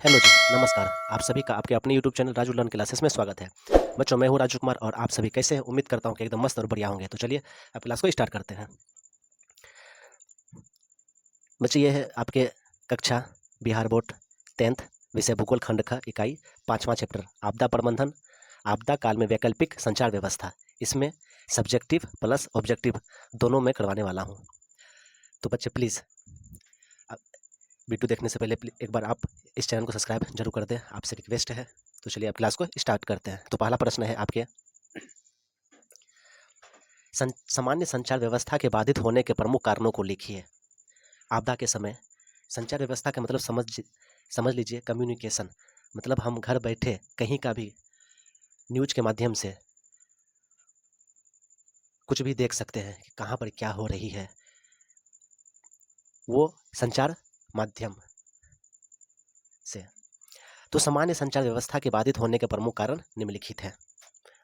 Hello जी, नमस्कार। आप सभी का आपके अपने YouTube channel Raju learn classes में स्वागत है। बच्चों, मैं हूं राजू कुमार और आप सभी कैसे हैं? उम्मीद करता हूं कि एकदम मस्त और बढ़िया होंगे। तो चलिए अब क्लास को स्टार्ट करते हैं। बच्चे, ये है आपके कक्षा बिहार बोर्ड 10th विषय भूगोल खंड का इकाई 5वां चैप्टर आपदा प्रबंधन, आपदा काल में वैकल्पिक संचार व्यवस्था। इसमें सब्जेक्टिव प्लस ऑब्जेक्टिव दोनों में करवाने वाला हूँ। तो बच्चे प्लीज़ वीडियो देखने से पहले एक बार आप इस चैनल को सब्सक्राइब जरूर कर दें, आपसे रिक्वेस्ट है। तो चलिए अब क्लास को स्टार्ट करते हैं। तो पहला प्रश्न है आपके, सामान्य संचार व्यवस्था के बाधित होने के प्रमुख कारणों को लिखिए। आपदा के समय संचार व्यवस्था का मतलब समझ लीजिए कम्युनिकेशन, मतलब हम घर बैठे कहीं का भी न्यूज के माध्यम से कुछ भी देख सकते हैं कि कहाँ पर क्या हो रही है, वो संचार माध्यम से। तो सामान्य संचार व्यवस्था के बाधित होने के प्रमुख कारण निम्नलिखित है।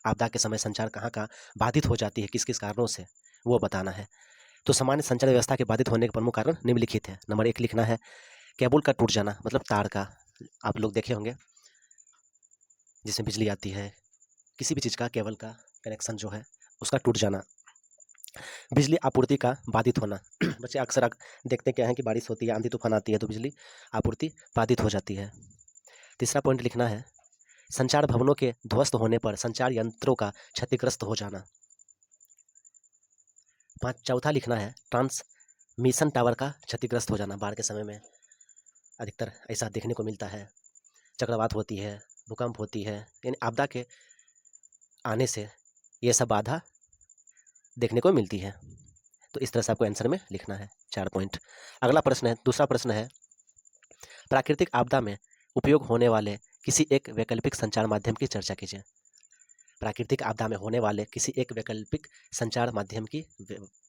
आपदा के समय संचार कहाँ का बाधित हो जाती है, किस किस कारणों से, वो बताना है। तो सामान्य संचार व्यवस्था के बाधित होने के प्रमुख कारण निम्नलिखित है। नंबर 1 लिखना है केबल का टूट जाना, मतलब तार का, आप लोग देखे होंगे जिसमें बिजली आती है, किसी भी चीज़ का केबल का कनेक्शन जो है उसका टूट जाना। बिजली आपूर्ति का बाधित होना बच्चे अक्सर देखते क्या है कि बारिश होती है, आंधी तूफान आती है तो बिजली आपूर्ति बाधित हो जाती है। तीसरा पॉइंट लिखना है संचार भवनों के ध्वस्त होने पर संचार यंत्रों का क्षतिग्रस्त हो जाना। चौथा लिखना है ट्रांसमिशन टावर का क्षतिग्रस्त हो जाना। बाढ़ के समय में अधिकतर ऐसा देखने को मिलता है, चक्रवात होती है, भूकंप होती है, यानी आपदा के आने से ये सब बाधा देखने को मिलती है। तो इस तरह से आपको आंसर में लिखना है 4 पॉइंट। अगला प्रश्न है, दूसरा प्रश्न है प्राकृतिक आपदा में उपयोग होने वाले किसी एक वैकल्पिक संचार माध्यम की चर्चा कीजिए। प्राकृतिक आपदा में होने वाले किसी एक वैकल्पिक संचार माध्यम की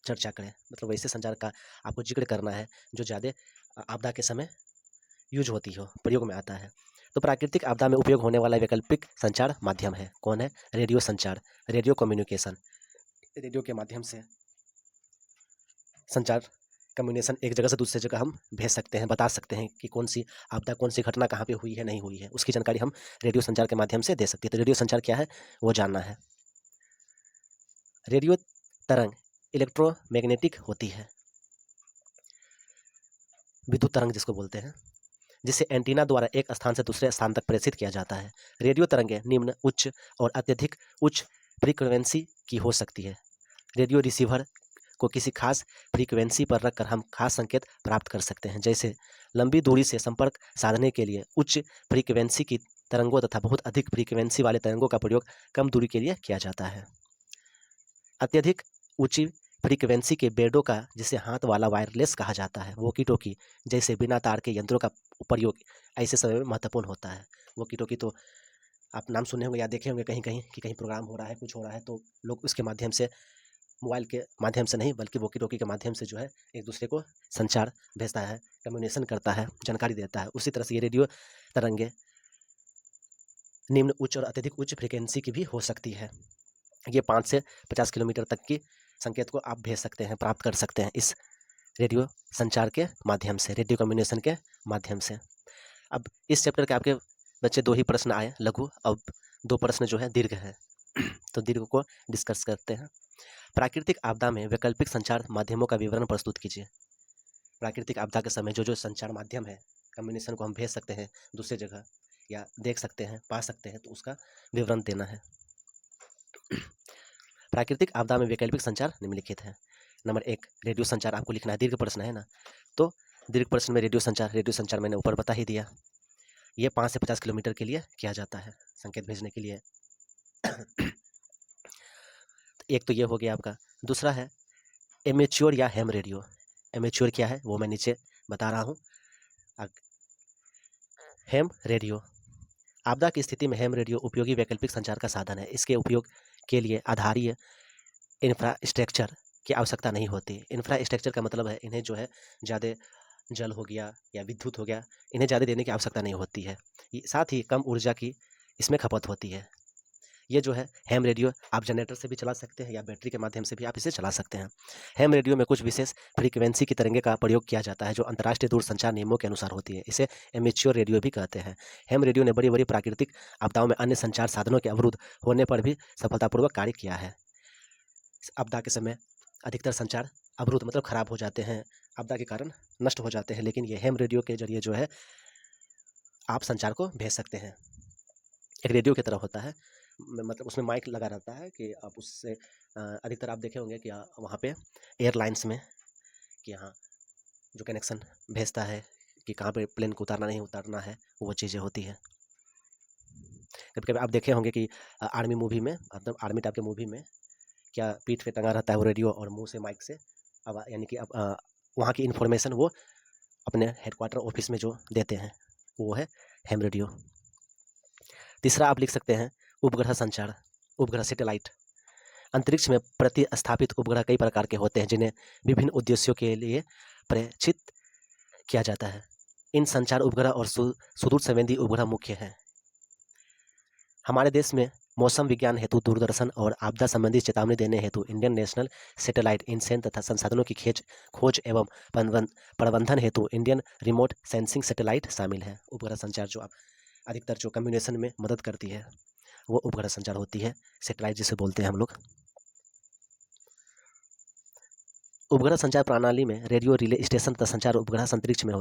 चर्चा करें, मतलब वैसे संचार का आपको जिक्र करना है जो ज़्यादा आपदा के समय यूज होती हो, प्रयोग में आता है। तो प्राकृतिक आपदा में उपयोग होने वाला वैकल्पिक संचार माध्यम है, कौन है? रेडियो संचार, रेडियो कम्युनिकेशन। रेडियो के माध्यम से संचार कम्युनिकेशन एक जगह से दूसरी जगह हम भेज सकते हैं, बता सकते हैं कि कौन सी आपदा, कौन सी घटना कहाँ पे हुई है, नहीं हुई है, उसकी जानकारी हम रेडियो संचार के माध्यम से दे सकते हैं। तो रेडियो संचार क्या है वो जानना है। रेडियो तरंग इलेक्ट्रोमैग्नेटिक होती है, विद्युत तरंग जिसको बोलते हैं, जिसे एंटीना द्वारा एक स्थान से दूसरे स्थान तक प्रेषित किया जाता है। रेडियो तरंगें निम्न, उच्च और अत्यधिक उच्च फ्रीक्वेंसी की हो सकती है। रेडियो रिसीवर को किसी खास फ्रीक्वेंसी पर रखकर हम खास संकेत प्राप्त कर सकते हैं, जैसे लंबी दूरी से संपर्क साधने के लिए उच्च फ्रीक्वेंसी की तरंगों तथा बहुत अधिक फ्रीक्वेंसी वाले तरंगों का प्रयोग कम दूरी के लिए किया जाता है। अत्यधिक ऊंची फ्रीक्वेंसी के बेडों का, जिसे हाथ वाला वायरलेस कहा जाता है, वॉकी टॉकी जैसे बिना तार के यंत्रों का प्रयोग ऐसे समय में महत्वपूर्ण होता है। वॉकी टॉकी तो आप नाम सुने होंगे या देखे होंगे कहीं कहीं कि कहीं प्रोग्राम हो रहा है, कुछ हो रहा है, तो लोग उसके माध्यम से, मोबाइल के माध्यम से नहीं बल्कि वॉकी टॉकी के माध्यम से जो है एक दूसरे को संचार भेजता है, कम्युनिकेशन करता है, जानकारी देता है। उसी तरह से ये रेडियो तरंगे निम्न, उच्च और अत्यधिक उच्च फ्रीक्वेंसी की भी हो सकती है। ये 5 से 50 किलोमीटर तक की संकेत को आप भेज सकते हैं, प्राप्त कर सकते हैं इस रेडियो संचार के माध्यम से, रेडियो कम्युनिकेशन के माध्यम से। अब इस चैप्टर के आपके बच्चे 2 ही प्रश्न आए लघु, अब 2 प्रश्न जो है दीर्घ है तो दीर्घ को डिस्कस करते हैं। प्राकृतिक आपदा में वैकल्पिक संचार माध्यमों का विवरण प्रस्तुत कीजिए। प्राकृतिक आपदा के समय जो जो संचार माध्यम है, कम्युनिकेशन को हम भेज सकते हैं दूसरी जगह या देख सकते हैं, पा सकते हैं, तो उसका विवरण देना है। प्राकृतिक आपदा में वैकल्पिक संचार निम्नलिखित है। नंबर 1 रेडियो संचार आपको लिखना है, दीर्घ प्रश्न है ना, तो दीर्घ प्रश्न में रेडियो संचार मैंने ऊपर बता ही दिया। ये 5 से 50 किलोमीटर के लिए किया जाता है संकेत भेजने के लिए। एक तो ये हो गया आपका। दूसरा है एमेच्योर या हैम रेडियो। एमेच्योर क्या है वो मैं नीचे बता रहा हूँ। हैम रेडियो, आपदा की स्थिति में हैम रेडियो उपयोगी वैकल्पिक संचार का साधन है। इसके उपयोग के लिए आधारीय इंफ्रास्ट्रक्चर की आवश्यकता नहीं होती। इंफ्रास्ट्रक्चर का मतलब है इन्हें जो है ज़्यादा जल हो गया या विद्युत हो गया, इन्हें ज़्यादा देने की आवश्यकता नहीं होती है। साथ ही कम ऊर्जा की इसमें खपत होती है। ये जो है हैम रेडियो आप जनरेटर से भी चला सकते हैं या बैटरी के माध्यम से भी आप इसे चला सकते हैं। हैम रेडियो में कुछ विशेष फ्रीक्वेंसी की तरंगे का प्रयोग किया जाता है जो अंतर्राष्ट्रीय दूरसंचार नियमों के अनुसार होती है। इसे एमेच्योर रेडियो भी कहते हैं। हैम रेडियो ने बड़ी बड़ी प्राकृतिक आपदाओं में अन्य संचार साधनों के अवरुद्ध होने पर भी सफलतापूर्वक कार्य किया है। आपदा के समय अधिकतर संचार अवरुद्ध मतलब खराब हो जाते हैं, आपदा के कारण नष्ट हो जाते हैं, लेकिन ये हैम रेडियो के जरिए जो है आप संचार को भेज सकते हैं। एक रेडियो की तरह होता है, मतलब उसमें माइक लगा रहता है कि आप उससे अधिकतर आप देखे होंगे कि वहाँ पे एयरलाइंस में कि यहाँ जो कनेक्शन भेजता है कि कहाँ पे प्लेन को उतारना नहीं उतारना है, वो चीज़ें होती है। कभी कभी आप देखे होंगे कि आर्मी मूवी में, मतलब आर्मी टाइप के मूवी में क्या पीठ पे टंगा रहता है वो रेडियो और मुंह से माइक से अब यानी कि अब वहाँ की इन्फॉर्मेशन वो अपने हेडक्वार्टर ऑफिस में जो देते हैं वो है हैम रेडियो। तीसरा आप लिख सकते हैं उपग्रह संचार, उपग्रह सैटेलाइट। अंतरिक्ष में प्रतिस्थापित उपग्रह कई प्रकार के होते हैं जिन्हें विभिन्न उद्देश्यों के लिए प्रेषित किया जाता है। इन संचार उपग्रह और सुदूर संवेदी उपग्रह मुख्य हैं। हमारे देश में मौसम विज्ञान हेतु दूरदर्शन और आपदा संबंधी चेतावनी देने हेतु इंडियन नेशनल सैटेलाइट इंसेन तथा संसाधनों की खोज एवं प्रबंधन हेतु इंडियन रिमोट सेंसिंग सैटेलाइट शामिल है। उपग्रह संचार जो आप अधिकतर जो कम्युनिकेशन में मदद करती है वो उपग्रह संचार होती है, सैटेलाइट जिसे बोलते हैं हम लोग। उपग्रह संचार प्रणाली में रेडियो रिले स्टेशन तथा संचार उपग्रह अंतरिक्ष में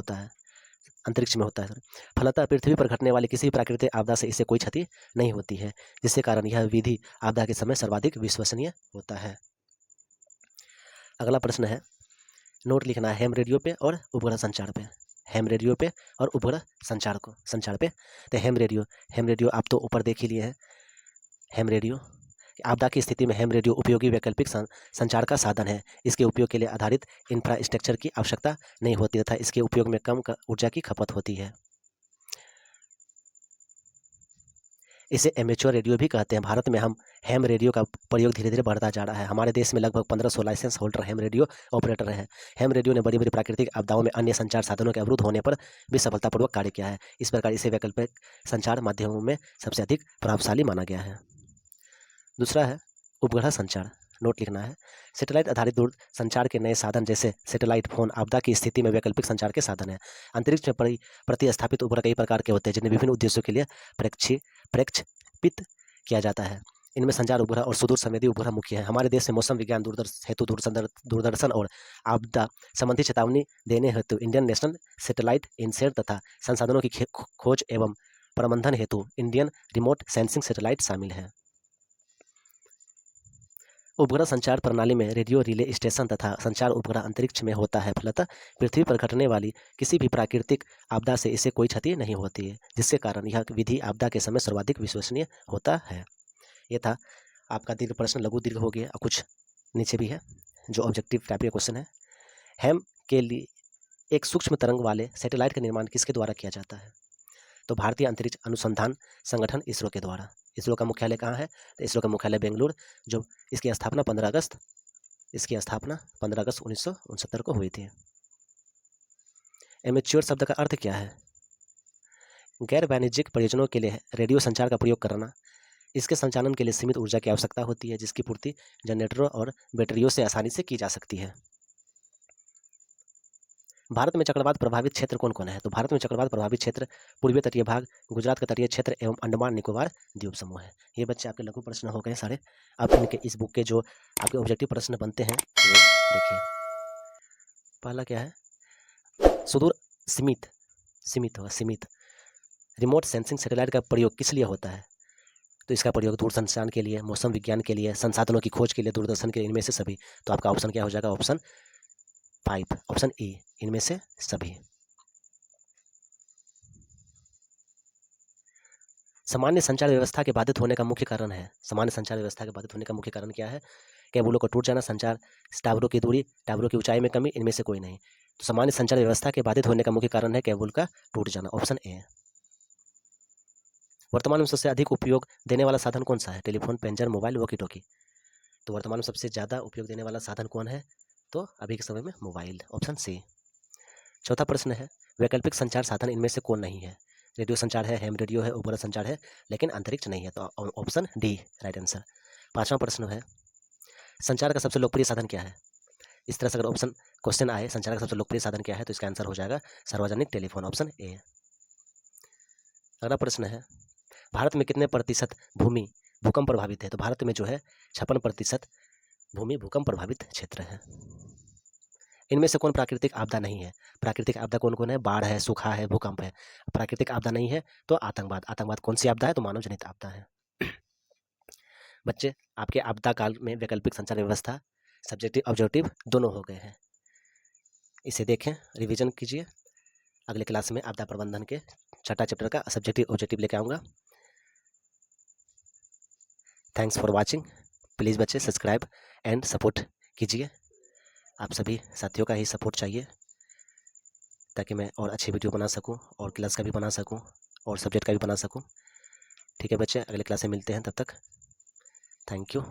होता है। फलतः पृथ्वी पर घटने वाली किसी प्राकृतिक आपदा से इसे कोई क्षति नहीं होती है, जिसके कारण यह विधि आपदा के समय सर्वाधिक विश्वसनीय होता है। अगला प्रश्न है, नोट लिखना है हैम रेडियो पे और उपग्रह संचार पे। हैम रेडियो पे और उपग्रह संचार पे। तो हैम रेडियो आप तो ऊपर देख ही लिए हैं। हैम रेडियो आपदा की स्थिति में हैम रेडियो उपयोगी वैकल्पिक संचार का साधन है। इसके उपयोग के लिए आधारित इंफ्रास्ट्रक्चर की आवश्यकता नहीं होती तथा इसके उपयोग में कम ऊर्जा की खपत होती है। इसे एमेच्योर रेडियो भी कहते हैं। भारत में हम हैम रेडियो का प्रयोग धीरे धीरे बढ़ता जा रहा है। हमारे देश में लगभग 1500 license holder ham radio operator हैं। हैम रेडियो ने बड़ी बड़ी प्राकृतिक आपदाओं में अन्य संचार साधनों के अवरुद्ध होने पर भी सफलतापूर्वक कार्य किया है। इस प्रकार इसे वैकल्पिक संचार माध्यमों में सबसे अधिक प्रभावशाली माना गया है। दूसरा है उपग्रह संचार, नोट लिखना है। सैटेलाइट आधारित दूर संचार के नए साधन जैसे सैटेलाइट फोन आपदा की स्थिति में वैकल्पिक संचार के साधन है। अंतरिक्ष में प्रतिस्थापित उपग्रह कई प्रकार के होते हैं जिन्हें विभिन्न उद्देश्यों के लिए प्रक्षेपित किया जाता है। इनमें संचार उपग्रह और सुदूर संवेदी उपग्रह मुख्य हैं। हमारे देश में मौसम विज्ञान हेतु दूरदर्शन और आपदा संबंधी चेतावनी देने हेतु इंडियन नेशनल सैटेलाइट इंसेन तथा संसाधनों की खोज एवं प्रबंधन हेतु इंडियन रिमोट सेंसिंग सैटेलाइट शामिल है। उपग्रह संचार प्रणाली में रेडियो रिले स्टेशन तथा संचार उपग्रह अंतरिक्ष में होता है। फलतः पृथ्वी पर घटने वाली किसी भी प्राकृतिक आपदा से इसे कोई क्षति नहीं होती है, जिसके कारण यह विधि आपदा के समय सर्वाधिक विश्वसनीय होता है। यह था आपका दीर्घ प्रश्न, लघु दीर्घ हो गया और कुछ नीचे भी है जो ऑब्जेक्टिव टाइप के क्वेश्चन है। हैम के लिए एक सूक्ष्म तरंग वाले सैटेलाइट का निर्माण किसके द्वारा किया जाता है? तो भारतीय अंतरिक्ष अनुसंधान संगठन इसरो के द्वारा। इसरो का मुख्यालय कहाँ है? तो इसरो का मुख्यालय बेंगलुरु, जो इसकी स्थापना 15 अगस्त 1969 को हुई थी। एमेच्योर शब्द का अर्थ क्या है? गैर वाणिज्यिक प्रयोजनों के लिए रेडियो संचार का प्रयोग करना। इसके संचालन के लिए सीमित ऊर्जा की आवश्यकता होती है, जिसकी पूर्ति जनरेटरों और बैटरियों से आसानी से की जा सकती है। भारत में चक्रवात प्रभावित क्षेत्र कौन कौन है? तो भारत में चक्रवात प्रभावित क्षेत्र पूर्वी तटीय भाग, गुजरात का तटीय क्षेत्र एवं अंडमान निकोबार द्वीप समूह है। ये बच्चे आपके लघु प्रश्न हो गए सारे। अब इनके इस बुक के जो आपके ऑब्जेक्टिव प्रश्न बनते हैं वो देखिए। पहला क्या है? सुदूर सीमित रिमोट सेंसिंग सैटेलाइट का प्रयोग किस लिए होता है? तो इसका प्रयोग दूरसंचार के लिए, मौसम विज्ञान के लिए, संसाधनों की खोज के लिए, दूरदर्शन के लिए, इनमें से सभी। तो आपका ऑप्शन क्या हो जाएगा? ऑप्शन 5, ऑप्शन ए, इनमें से सभी। सामान्य संचार व्यवस्था के बाधित होने का मुख्य कारण है। सामान्य संचार व्यवस्था के बाधित होने का मुख्य कारण क्या है? केबलों का टूट जाना, संचार टावरों की दूरी, टावरों की ऊंचाई में कमी, इनमें से कोई नहीं। तो सामान्य संचार व्यवस्था के बाधित होने का मुख्य कारण है केबल का टूट जाना, ऑप्शन ए। वर्तमान में सबसे अधिक उपयोग देने वाला साधन कौन सा है? Telephone, pager, mobile, walkie talkie. तो वर्तमान में सबसे ज्यादा उपयोग देने वाला साधन कौन है? तो अभी के समय में मोबाइल, ऑप्शन सी। चौथा प्रश्न है, वैकल्पिक संचार साधन इनमें से कौन नहीं है? रेडियो संचार है, हैम रेडियो है, उपग्रह संचार है, लेकिन अंतरिक्ष नहीं है। तो ऑप्शन डी राइट आंसर। 5वां प्रश्न है, संचार का सबसे लोकप्रिय साधन क्या है? इस तरह से अगर ऑप्शन क्वेश्चन आए, संचार का सबसे लोकप्रिय साधन क्या है, तो इसका आंसर हो जाएगा सार्वजनिक टेलीफोन, ऑप्शन ए। अगला प्रश्न है, भारत में कितने प्रतिशत भूमि भूकंप प्रभावित है? तो भारत में जो है 56% भूमि भूकंप प्रभावित क्षेत्र है। इनमें से कौन प्राकृतिक आपदा नहीं है? प्राकृतिक आपदा कौन कौन है? बाढ़ है, सूखा है, भूकंप है। प्राकृतिक आपदा नहीं है तो आतंकवाद। आतंकवाद कौन सी आपदा है? तो मानव जनित आपदा है। बच्चे, आपके आपदा काल में वैकल्पिक संचार व्यवस्था, सब्जेक्टिव ऑब्जेक्टिव दोनों हो गए हैं। इसे देखें, रिवीजन कीजिए। अगले क्लास में आपदा प्रबंधन के 6ठा चैप्टर का सब्जेक्टिव ऑब्जेक्टिव लेके आऊँगा। Thanks for watching. प्लीज़ बच्चे सब्सक्राइब एंड सपोर्ट कीजिए। आप सभी साथियों का ही सपोर्ट चाहिए ताकि मैं और अच्छी वीडियो बना सकूं और क्लास का भी बना सकूं और सब्जेक्ट का भी बना सकूं। ठीक है बच्चे, अगले क्लास में मिलते हैं, तब तक थैंक यू।